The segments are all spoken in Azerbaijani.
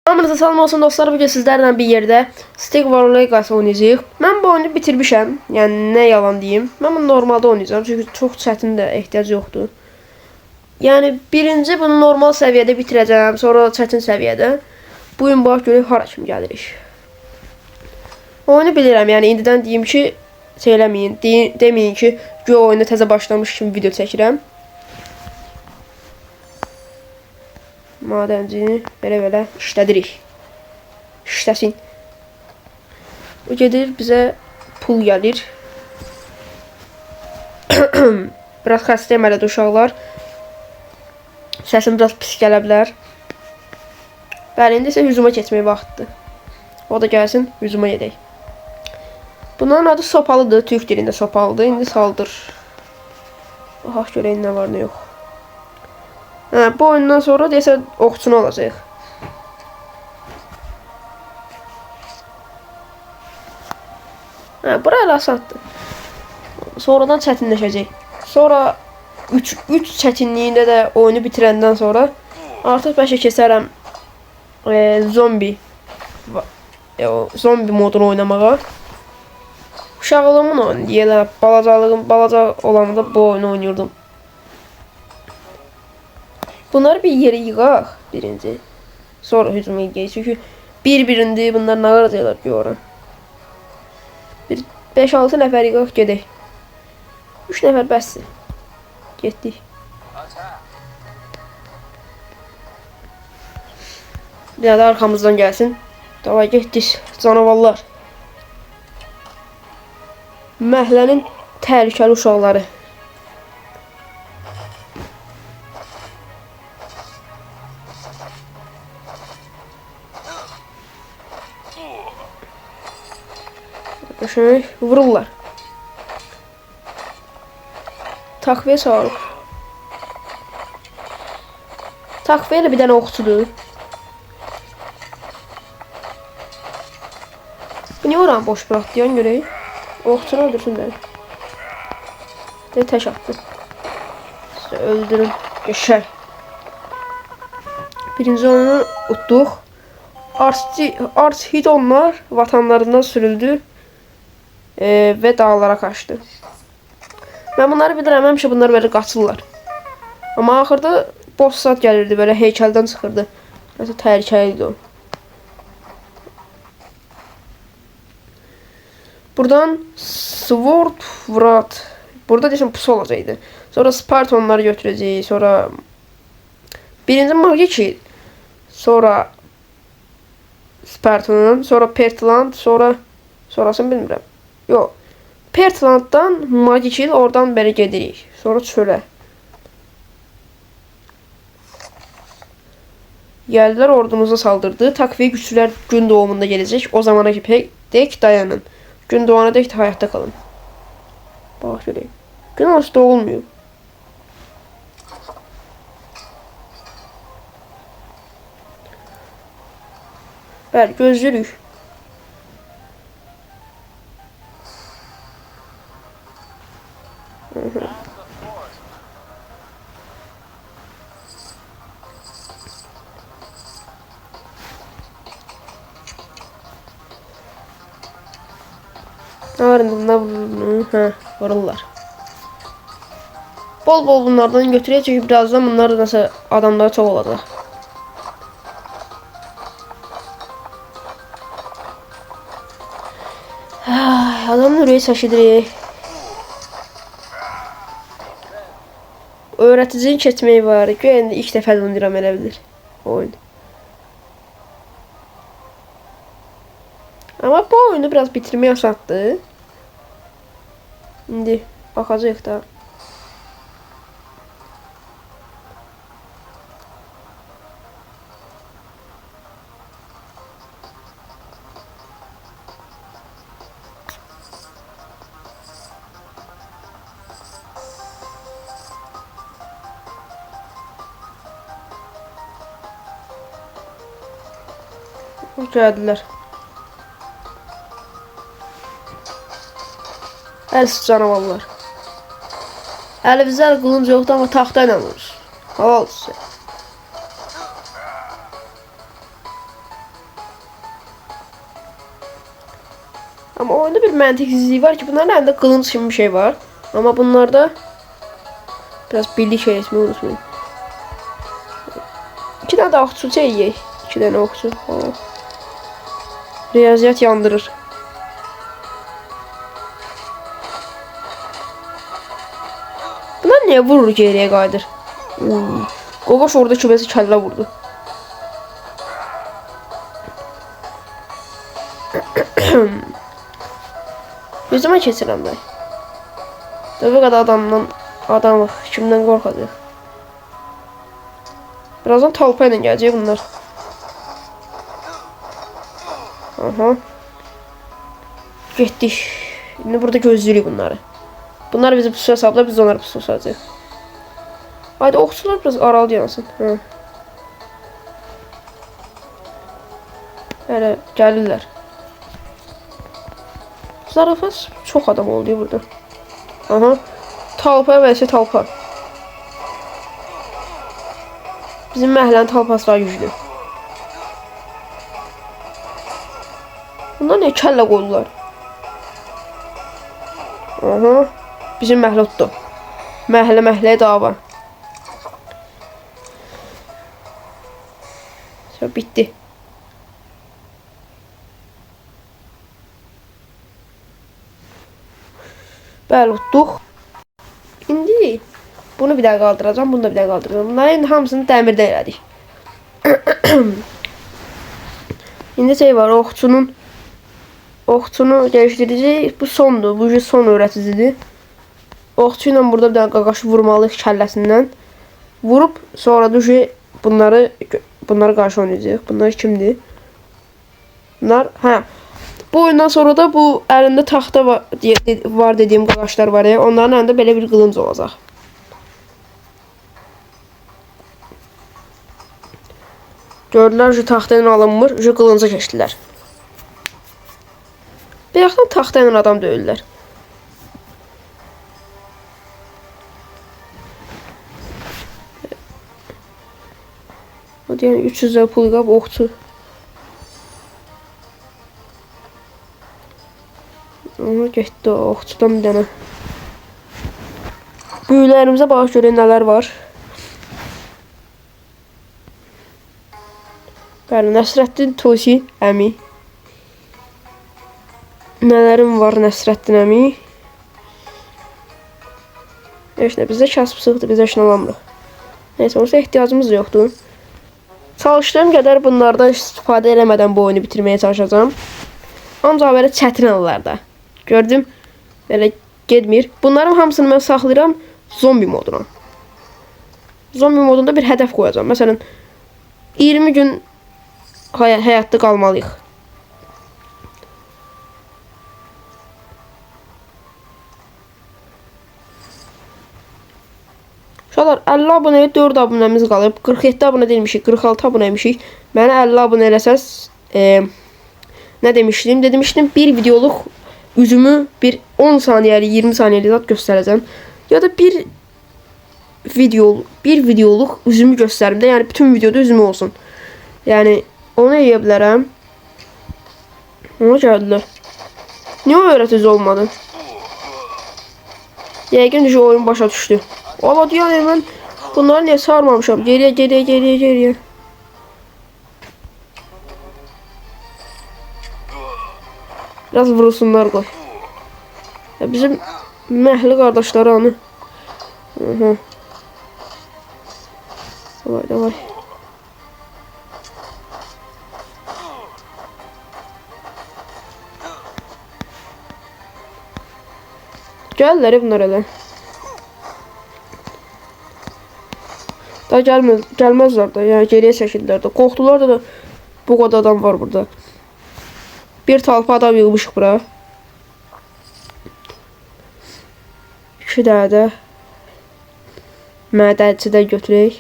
Hamınıza salam olsun dostlar, bugün sizlərlə bir yerdə Stick War Legacy oynayacağıq. Mən bu oyunu bitirmişəm, yəni nə yalan deyim. Mən bunu normalda oynayacağım, çünki çox çətin də ehtiyac yoxdur. Yəni birinci bunu normal səviyyədə bitirəcəm, sonra çətin səviyyədə. Bu gün bax görək hara kimi gəlirik. Oyunu bilirəm, yəni indidən deyim ki, şey eləməyin, deməyin ki, güya oyuna təzə başlamış kimi video çəkirəm. Madencini belə işlədirik. İşləsin. O gedir, bizə pul gəlir. Biraz xəstəyəm elədi uşaqlar. Səsim biraz pis gələ bilər. Bəli, indi isə hücuma keçmək vaxtıdır. O da gəlsin, hücuma gedək. Bunların adı sopalıdır, türk dilində sopalıdır. İndi saldır. Baxaq görək nə var, nə yox. Bu oyundan sonra deyəsən oxçunu olacaq. Bura elə asaddır. Sonradan çətinləşəcək. Sonra 3 çətinliyində də oyunu bitirəndən sonra artıq bəlkə keçərəm zombi modunu oynamağa. Uşaqlığımın oyunu deyilə, balaca olanda bu oyunu oynayırdım. Bunları bir yere yığaq birinci. Sonra hücuma gedək. Çünki bir-birində bunlar nə qaracaqlar görürəm. 5-6 nəfər yığaq gedək. 3 nəfər bəsdir. Getdik. Bir də arxamızdan gəlsin. Davay getdik. Canavarlar. Məhəllənin təhlükəli uşaqları. Şöyle vururlar. Takviye sağlık. Takviye ile bir tane okçudur. Bu niye oranı boş bıraktı yan göreyim. Okçunu öldürsün beni. De taş attı. İşte öldürün. Geçer. Birinci oyunu utduq. Archidonlar vatanlarından sürüldü. Və dağlara qaçdı. Mən bunları bilirəm, həmişə bunlar belə qaçırlar. Amma axırda boss saat gəlirdi, belə heykəldən çıxırdı. Nəsə təhlükəli idi o. Buradan Sword Wrath. Burada deyəsən pusu olacaqdı. Sonra Spartonları götürəcəyik. Sonra birinci Magiki. Sonra Spartonun. Sonra Pertland. Sonrasını bilmirəm. Yox. Pertlanddan Magikil oradan beri gedirik. Sonra çölə. Gəldilər ordumuza saldırdı. Takviye güçlülər gün doğumunda gələcək. O zamana dek dayanın. Gün doğana dek hayatta kalın. Bax görək. Gün asıl doğulmuyor. Bəli, gözlürük. Vururlar. Bol bunlardan götüreceğiz çünkü birazdan bunlar nasıl adamlar çok olacak. Adamın ürəyi çəkidir. Öğreticinin keçməyi var. Güya ilk dəfə oynayıram elə bilir oyun. Ama bu oyunu biraz bitirmeye asaddır. İndi baxacağıq da. Gəldiler. Əlsiz canavarlar. Əlimizdə qılınc yoxdur, amma taxta ilə vurur. Halal olsun. Ama oyunda bir məntiqsizlik var ki, bunların əlində qılınc kimi bir şey var. Ama bunlarda biraz birlik şey etmeyi unutmayın. 2 tane de okçu çeyirik. 2 tane okçu. Riyaziyyat yandırır. Bunlar niye vurur geriye qayıdır? Qobaş orada kübəsi kəllə vurdu. Yüzüme keçirəm ben. Dövə qədər adamıq. Kimdən qorxacaq? Birazdan talpa ilə gələcək bunlar. Aha. Getdik. Şimdi burada gözləyirik bunları. Bunlar bizi pusuya sablar, biz onları pusuya salacaq. Haydi okçular biraz aralı yansın. Hələ gəlirlər. Zarafat çok adam oluyor burada. Aha. Talpa vs talpa. Bizim məhəllənin talpası daha güclü. Bunlar ne kəllə qoydular? Aha. Bizim məhəllə tutdu. Məhəlləyə dava. Bitti. Bəli, utduq. İndi bunu bir daha qaldıracağım, bunu da bir daha qaldıracağım. Bunların hamısını dəmirdə elədik. İndi şey var, oxçunu dəyişdirəcək. Bu sondur, bu son öyrəticidir. Oxçu ilə burada bir dənə qaqaşı vurmalıyıq kəlləsindən. Vurub sonra da bunları qarşı oynayacaq. Bunlar kimdir? Bunlar, hə. Bu oyundan sonra da bu əlində taxta var dediyim qaqaşlar var ya, onların əlində belə bir qılınc olacaq. Gördülər ki, taxta ilə alınmır, ki qılınca keçdilər. Bir yaxdan taxta ilə adam döyürlər. O deyən 300 lira pul qab oxçu. Ona getdi o oxçudan bir dənə. Büyülərimizə bax görək nələr var. Bəli, Nəsrəddin Tusi əmi. Nələrim var Nəsrəddin əmi? Heç nə, bizdə kasıb sıxdır, bizdə işin alamırıq. Neyse, onsa ehtiyacımız yoxdur. Çalışdığım qədər bunlardan istifadə eləmədən bu oyunu bitirməyə çalışacağım. Ancaq belə çətin anlarda. Gördüm, belə getmir. Bunların hamısını mən saxlayıram zombi moduna. Zombi modunda bir hədəf qoyacağım. Məsələn, 20 gün həyatda qalmalıyıq. Uşaqlar, 50 abunəyə 4 abunəmiz qalıb. 47 abunə demişik, 46 abunəymişik. Mənə 50 abunə eləsəz, nə demişdim? Demişdim, bir videoluq üzümü bir 10 saniyəli, 20 saniyəli zat göstərəcəm. Ya da bir videoluq üzümü göstərim də, yəni bütün videoda üzümü olsun. Yəni onu eləyə bilərəm. Ona gəldilər. Niyə o öyrətici olmadı? Yəqin ki, oyun başa düşdü. Valla deyən mən bunları niyə sarmamışam? Geriyə. Biraz vurulsunlar qoy. Bizim məhəlli qardaşları anı. Davay. Gəlirlər bunlar elə. Daha gəlməzlər də, yəni geriyə çəkildilər də. Qorxdular da bu qədər adam var burada. Bir talpa adam yığmışıq bura. 2 dənə də mədəlçidən götürək.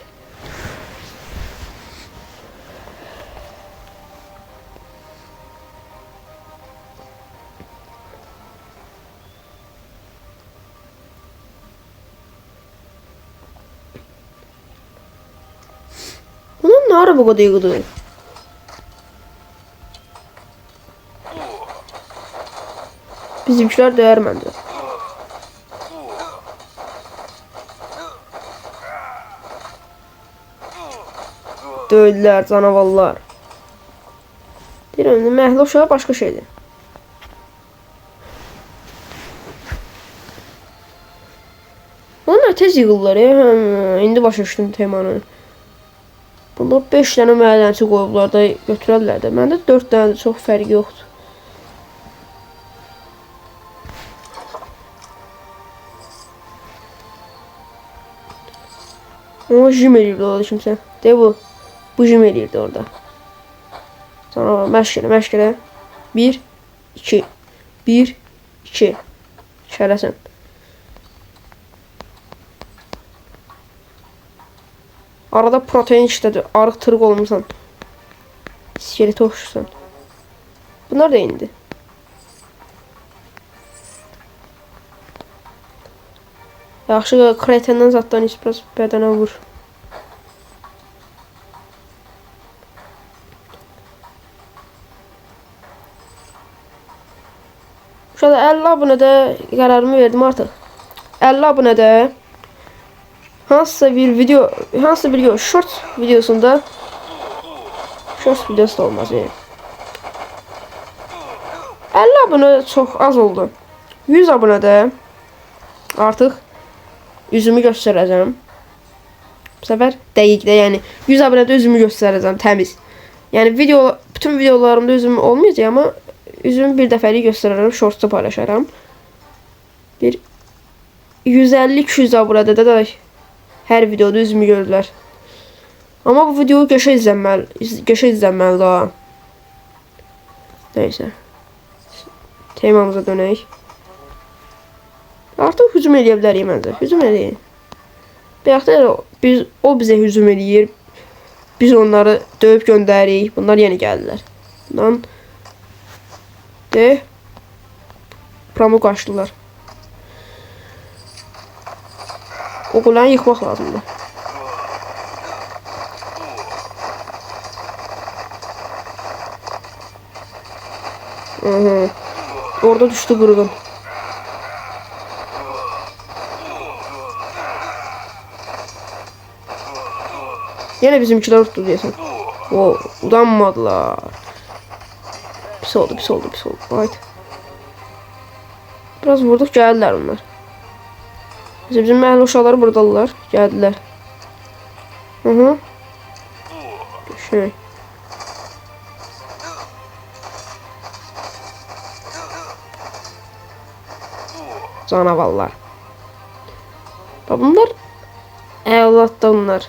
Bunun ne ara bu kadar yığdı? Bizimkiler döyər məncə. Döydülər canavarlar. Deyirəm, məhlə uşağı başqa şeydir. Onlar tez yığılırlar ya. İndi başa düşdüm temanı. Bunlar 5 dənə müəllənçi qoyublar da götürərlər də. Məndə 4 dənə çox fərqi yoxdur. Ama jim eləyirdi orada kimsə. De bu. Bu jim eləyirdi orada. Sonra məşq elə, məşq elə. 1, 2. 1, 2. Şərəsən. Arada protein işlədir. Arıq tırıq olmuşsan. İskeleti oxşursan. Bunlar da indi. Yaxşı kreatenden zatdan heç biraz bədənə vur. Şöyle 50 abunədə qərarımı verdim artıq. 50 abunədə hansısa bir short videosunda short videosu da olmaz yani. 50 abone çok az oldu. 100 abonede artık yüzümü göstereceğim. Bu sefer dəqiqdə, yani 100 abonede yüzümü göstereceğim təmiz. Yani bütün videolarımda yüzüm olmayacak ama yüzümü bir dəfəlik gösterərəm, shortsda paylaşaram. Bir 150-200 abonede de her videoda yüzümü görürlər. Ama bu video qəşə izlənməli daha. Neyse. Temamıza dönək. Artıq hücum eləyə bilərik məncə. Hücum eləyin. Bayaq da o bizə hücum eləyir. Biz onları döyüb göndəririk. Bunlar yeni gəldilər. Bundan pramuk açdılar. O qulanı yıkmaq lazımdır. Orada düştü qırğın. Yine bizimkiler tuttu diyesin. O udanmadılar. Pis oldu. Haydi. Biraz vurduk, geldiler onlar. Bizim məhəllə uşaqları buradalar. Geldiler. Şey. Canavarlar. Bunlar evlatda bunlar.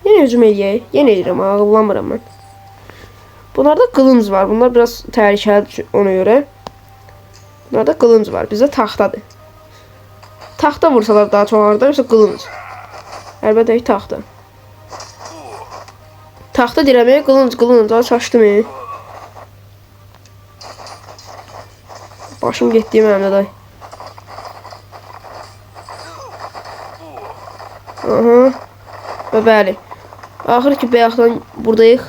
Yine hücum eləyək. Yine eləyirəm, ağıllamıram mən. Bunlarda kılınç var. Bunlar biraz təhlükəlidir ona göre. Bunlarda kılınç var. Bizdə taxtadır. Taxta vursalar daha çox ağrıdır, yoxsa kılınç. Əlbəttə taxta. Taxta dirəməyə qılınc daha çaşdım. Başım getdi mənim də. Və bəli. Axır ki bayaqdan buradayıq.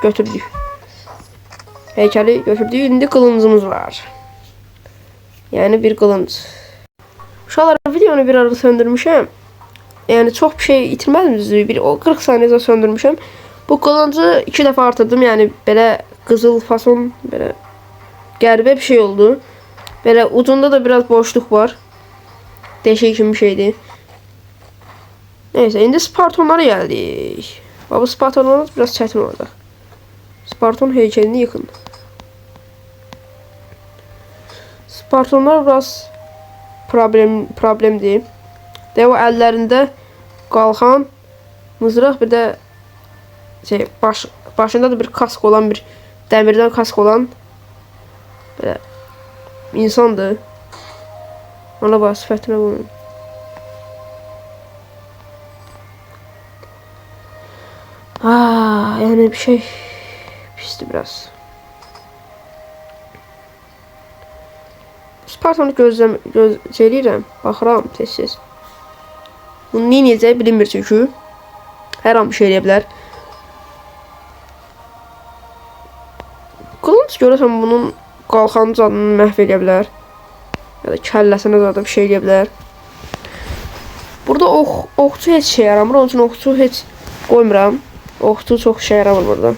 Götürdük. Heykəli götürdük. İndi qılıncımız var. Yani bir qılınc. Uşaqlar, videonu bir arada söndürmüşəm. Yani çok bir şey itirmədim. Bir 40 saniyədə söndürmüşəm. Bu qılıncı 2 dəfə artırdım. Yani belə qızıl fason, belə qəribə bir şey oldu. Belə ucunda da biraz boşluq var. Değişik bir şeydi. Neyse, indi Spartonlara geldik. Bu Spartonlar biraz çətin olacaq. Sparton heykelini yıkın. Spartonlar biraz problemdir. O əllərində qalxan mızraq, bir də başında da bir kask olan, bir dəmirdən kask olan belə insandır. Ona bax, sifətinə qoyun. Yani bir şey pisti biraz. Spartonu gözləyirəm, baxıram tez-tez. Bunu neyəcək bilinmir çünki. Hər an bir şey eləyə bilər. görəsən bunun qalxanı zadını məhv edə bilər. Ya da kəlləsinə zadı bir şey edə bilər. Burada oxçu heç şey yaramır. Onun üçün oxçu heç qoymuram. Oxçu çox şey yaramır burada.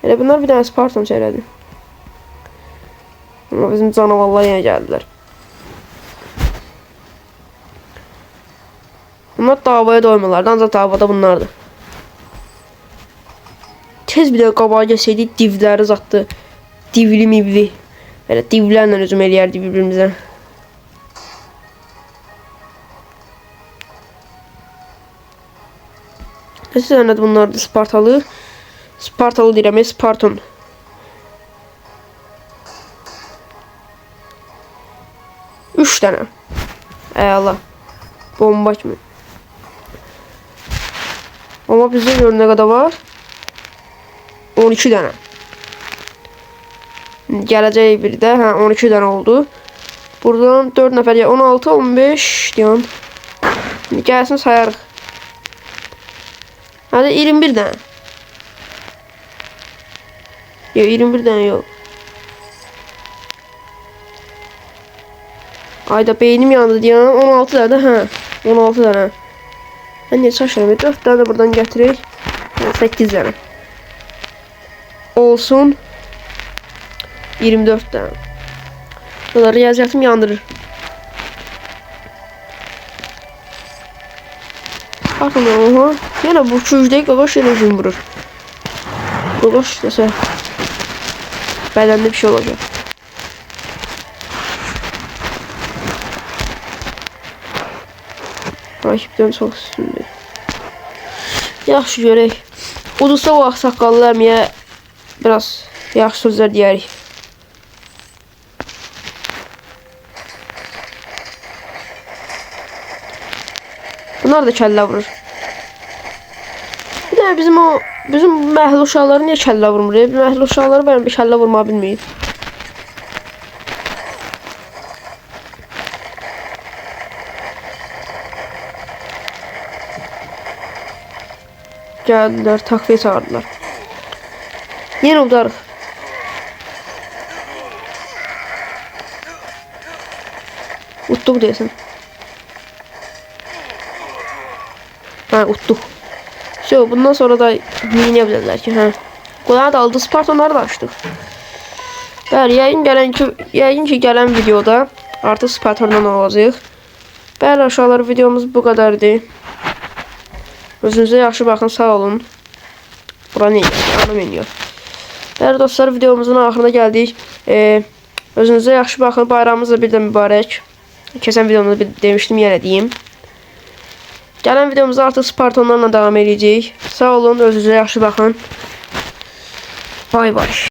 Elə bunlar bir dənə Spartan çəklədi. Amma bizim canavarlar yenə gəldilər. Bunlar davaya doymurlardı, ancaq davada bunlardır. Tez bir də qabağa gəlsəydik divləri zatdı. Divli mivli. Belə divlərlə hücum eləyərdi bir-birimizə. Nəsə zənədə bunlardır Spartalı. Spartalı deyirəm, Spartan. Üç dənə. Əla. Bomba kimi. Amma bizdə gör nə qədər var? 12 dənə. Gələcək bir də, 12 dənə oldu. Buradan 4 nəfər, 16, 15 deyən. Gəlsin sayarıq. Hadi 21 dənə. Yox, 21 dənə yox. Ayda beynim yandı deyən. 16 dənə, 16 dənə. Mən neçə aşırım? 4 dənə də buradan gətirək. 8 dənə. Olsun 24 dənə. Bunlar riyaziyyatım yandırır. Bakın oha. Yenə bu kücdəyi qaqaş yenə hücum vurur. Qaqaş desə bədəndə bir şey olacaq. Rakipdən çox üstündür. Yaxşı görək. Udursa o ağsaqqallı əmiyə biraz yaxşı sözlər deyərik. Bunlar da kəllə vurur. Bir də bizim məhəll uşaqları niyə kəllə vurmur? Məhəll uşaqları bəlkə bir kəllə vurmağı bilməyir. Gəldilər, takviyə çağırdılar. Yenə udarıq. Utduq deyəsən. Utduq. Bundan sonra da minə bilərlər ki, Qoyanı da aldı, Spartanları da açdıq. Bəli, yəqin ki, gələn videoda artıq Spartandan olacaq. Bəli, aşağılar videomuz bu qədərdir. Özünüzə yaxşı baxın, sağ olun. Bura nə edir? Anam eniyor. Bəli dostlar, videomuzun axırına gəldik. Özünüzə yaxşı baxın, bayramımız da bir də mübarək. Keçən videomda demişdim, yenə deyim. Gələn videomuzda artıq Spartanlarla davam edəcəyik. Sağ olun, özünüzə yaxşı baxın. Bay bay.